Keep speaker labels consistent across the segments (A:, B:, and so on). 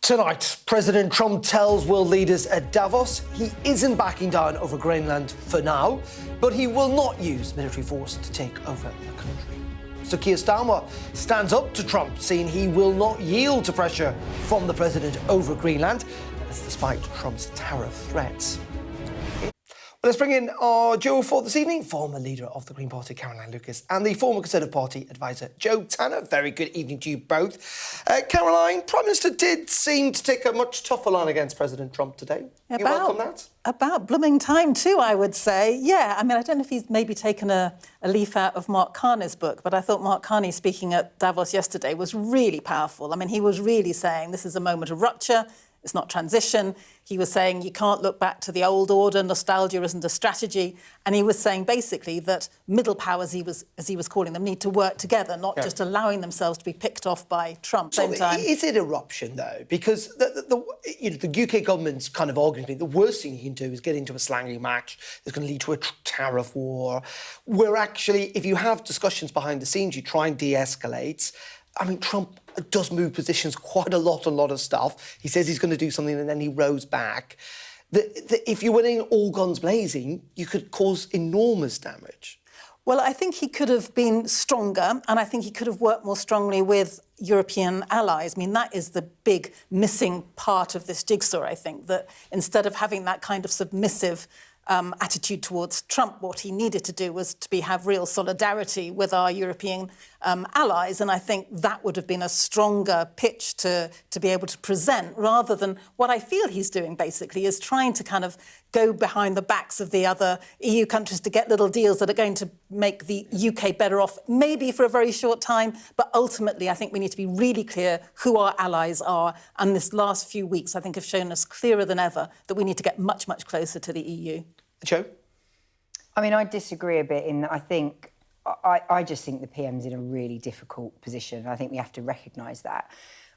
A: Tonight, President Trump tells world leaders at Davos he isn't backing down over Greenland for now, but he will not use military force to take over the country. So Kier Starmer stands up to Trump, saying he will not yield to pressure from the president over Greenland, despite Trump's tariff threats. Let's bring in our duo for this evening, former leader of the Green Party, Caroline Lucas, and the former Conservative Party advisor, Joe Tanner. Very good evening to you both. Caroline, Prime Minister did seem to take a much tougher line against President Trump today. You welcome that?
B: About blooming time too, I would say. Yeah, I mean, I don't know if he's maybe taken a leaf out of Mark Carney's book, but I thought Mark Carney speaking at Davos yesterday was really powerful. I mean, he was really saying this is a moment of rupture. It's not transition. He was saying you can't look back to the old order. Nostalgia isn't a strategy. And he was saying basically that middle powers, as he was calling them, need to work together, not just allowing themselves to be picked off by Trump.
A: So is it eruption, though? Because the UK government's kind of arguing the worst thing you can do is get into a slanging match that's going to lead to a tariff war, where actually, if you have discussions behind the scenes, you try and de-escalate. I mean, Trump does move positions quite a lot of stuff. He says he's going to do something and then he rows back. If you went in all guns blazing, you could cause enormous damage.
B: Well, I think he could have been stronger, and I think he could have worked more strongly with European allies. I mean, that is the big missing part of this jigsaw, I think, that instead of having that kind of submissive attitude towards Trump, what he needed to do was to have real solidarity with our European allies. And I think that would have been a stronger pitch to be able to present, rather than what I feel he's doing, basically, is trying to kind of go behind the backs of the other EU countries to get little deals that are going to make the UK better off, maybe for a very short time. But ultimately, I think we need to be really clear who our allies are. And this last few weeks, I think, have shown us clearer than ever that we need to get much, much closer to the EU.
A: Joe?
C: I mean, I disagree a bit in that I just think the PM's in a really difficult position. I think we have to recognise that.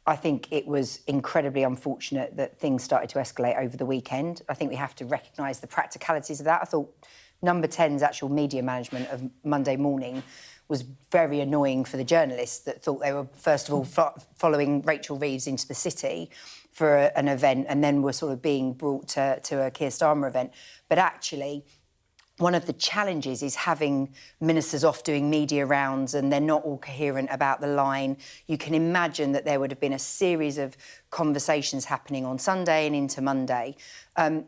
C: I think it was incredibly unfortunate that things started to escalate over the weekend. I think we have to recognise the practicalities of that. I thought Number 10's actual media management of Monday morning was very annoying for the journalists that thought they were, first of all, following Rachel Reeves into the city for an event and then were sort of being brought to a Kier Starmer event. But actually, one of the challenges is having ministers off doing media rounds and they're not all coherent about the line. You can imagine that there would have been a series of conversations happening on Sunday and into Monday. And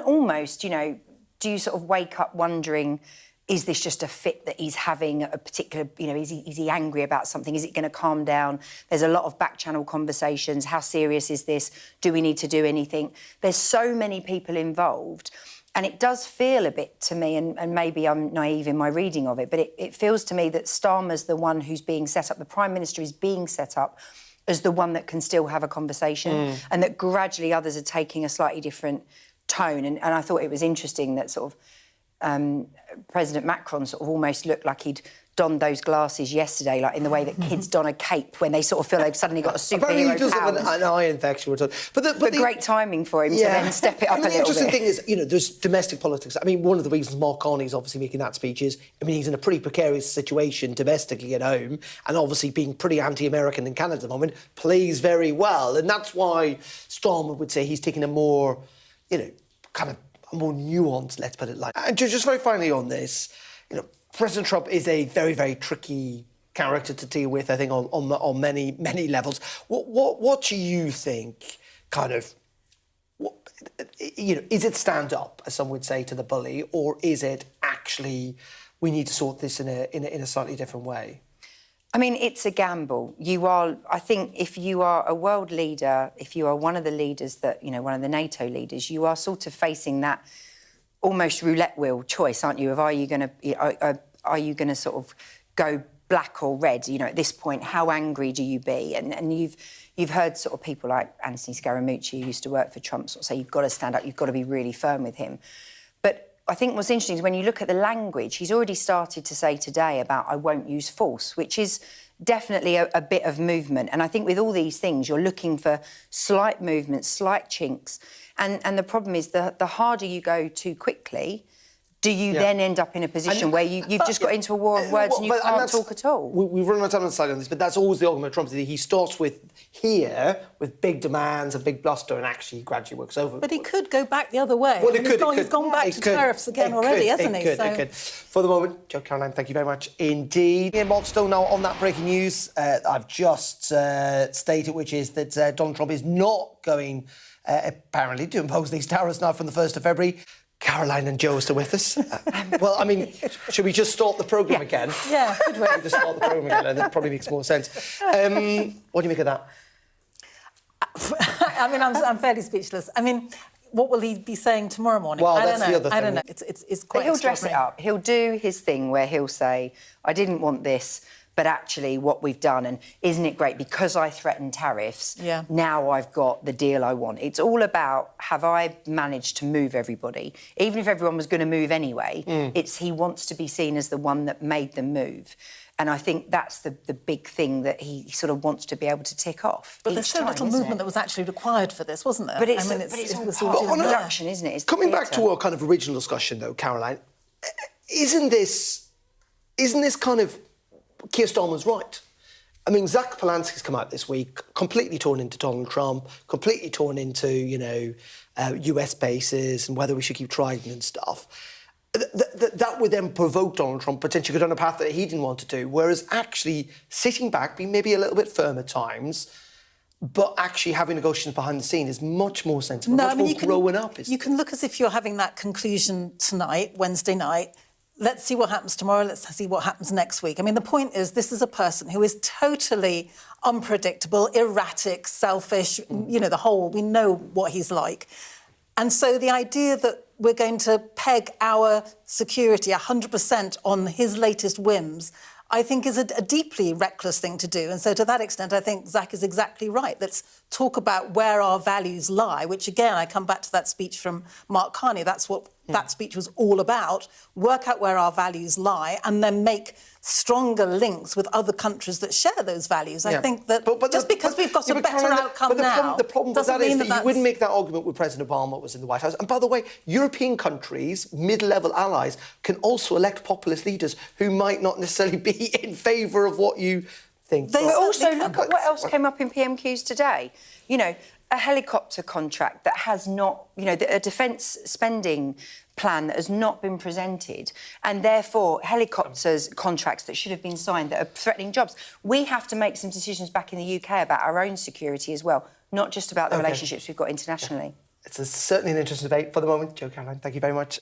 C: almost, you know, do you sort of wake up wondering, is this just a fit that he's having, a particular, you know, is he angry about something? Is it going to calm down? There's a lot of back-channel conversations. How serious is this? Do we need to do anything? There's so many people involved. And it does feel a bit to me, and maybe I'm naive in my reading of it, but it feels to me that Starmer's the one who's being set up, the Prime Minister is being set up as the one that can still have a conversation, and that gradually others are taking a slightly different tone. And I thought it was interesting that sort of President Macron sort of almost looked like he'd donned those glasses yesterday, like in the way that kids don a cape when they sort of feel they've suddenly got a superhero
A: does
C: powers.
A: Have an eye infection.
C: But great timing for him to then step it up a little bit.
A: The interesting thing is, you know, there's domestic politics. I mean, one of the reasons Mark Carney is obviously making that speech is, I mean, he's in a pretty precarious situation domestically at home, and obviously being pretty anti-American in Canada at the moment plays very well. And that's why Starmer would say he's taking a more, you know, kind of a more nuanced, let's put it like that. And just very finally on this, you know, President Trump is a very, very tricky character to deal with, I think, on many levels. What do you think, kind of, you know, is it stand up, as some would say, to the bully, or is it actually we need to sort this in a slightly different way?
C: I mean, it's a gamble. I think if you are a world leader, if you are one of the leaders that, you know, one of the NATO leaders, you are sort of facing that almost roulette wheel choice, aren't you, of are you going to sort of go black or red? You know, at this point, how angry do you be? And you've heard sort of people like Anthony Scaramucci, who used to work for Trump, sort of say, you've got to stand up, you've got to be really firm with him. But I think what's interesting is when you look at the language, he's already started to say today about I won't use force, which is definitely a bit of movement. And I think with all these things, you're looking for slight movements, slight chinks. And the problem is the harder you go too quickly, do you then end up in a position where you've just got into a war of words and you can't talk at all?
A: We've run out of time on the slide on this, but that's always the argument of Trump. He starts with big demands and big bluster and actually gradually works over.
B: But he could go back the other way.
A: Well,
B: He's gone back to tariffs again already, hasn't he?
A: It could. For the moment, Jo Caroline, thank you very much indeed. Ian Moxstone, now on that breaking news, I've just stated, which is that Donald Trump is not going, apparently, to impose these tariffs now from the 1st of February. Caroline and Jo are still with us. Well, I mean, should we just start the programme again?
B: Yeah, good way.
A: We just start the programme again, and that probably makes more sense. What do you make of that?
B: I mean, I'm fairly speechless. I mean, what will he be saying tomorrow morning?
A: Well,
B: I
A: that's
B: don't know.
A: the other thing.
B: I don't know. It's quite.
C: But he'll dress it up. He'll do his thing where he'll say, "I didn't want this, but actually what we've done, and isn't it great, because I threatened tariffs, now I've got the deal I want." It's all about, have I managed to move everybody? Even if everyone was going to move anyway, he wants to be seen as the one that made them move. And I think that's the big thing that he sort of wants to be able to tick off.
B: But there's so little movement that was actually required for this, wasn't there?
C: But it's all production, isn't it? It's
A: coming back to our kind of original discussion, though, Caroline, isn't this kind of Kier Starmer's right? I mean, Zach Polanski's come out this week, completely torn into Donald Trump, completely torn into, US bases and whether we should keep Trident and stuff. That would then provoke Donald Trump potentially go down a path that he didn't want to do, whereas actually sitting back, being maybe a little bit firm at times, but actually having negotiations behind the scene is much more sensible, more growing up.
B: You can look as if you're having that conclusion tonight, Wednesday night. Let's see what happens tomorrow. Let's see what happens next week. I mean, the point is, this is a person who is totally unpredictable, erratic, selfish, we know what he's like. And so the idea that we're going to peg our security 100% on his latest whims, I think is a deeply reckless thing to do. And so to that extent, I think Zach is exactly right. Let's talk about where our values lie, which, again, I come back to that speech from Mark Carney. That's what that speech was all about. Work out where our values lie and then make stronger links with other countries that share those values. I think that just because we've got a better outcome now,
A: the problem with that is that you wouldn't make that argument with President Obama was in the White House. And by the way, European countries, mid-level allies, can also elect populist leaders who might not necessarily be in favour of what you think.
C: But also, look at what else came up in PMQs today. A helicopter contract that has not, a defence spending plan that has not been presented, and therefore helicopters contracts that should have been signed that are threatening jobs. We have to make some decisions back in the UK about our own security as well, not just about the relationships we've got internationally.
A: It's certainly an interesting debate. For the moment, Jo Caroline, thank you very much.